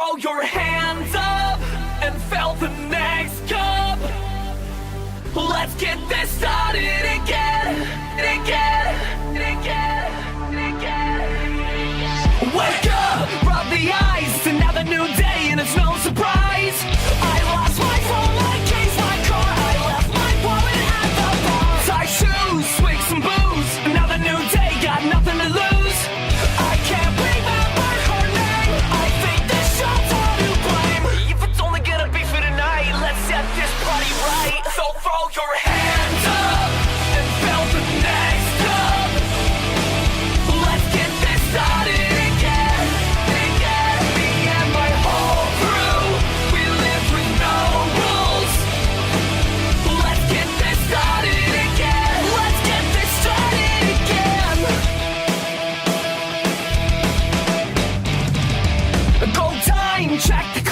throw your hands up and fill the next cup. Let's get this started again, again, again, again. Wake up, rub the eyes, another new day and it's no surprise. I lost my phone, my keys, my car, I left my wallet at the bar. Tie shoes, swig some booze, another new day, got nothing to lose. I can't remember her name, I think this show's all to blame. If it's only gonna be for tonight, let's set this party right. So throw your hands up and fill the next cup. Let's get this started again, again. Me and my whole crew, we live with no rules. Let's get this started again. Let's get this started again. Go time, check the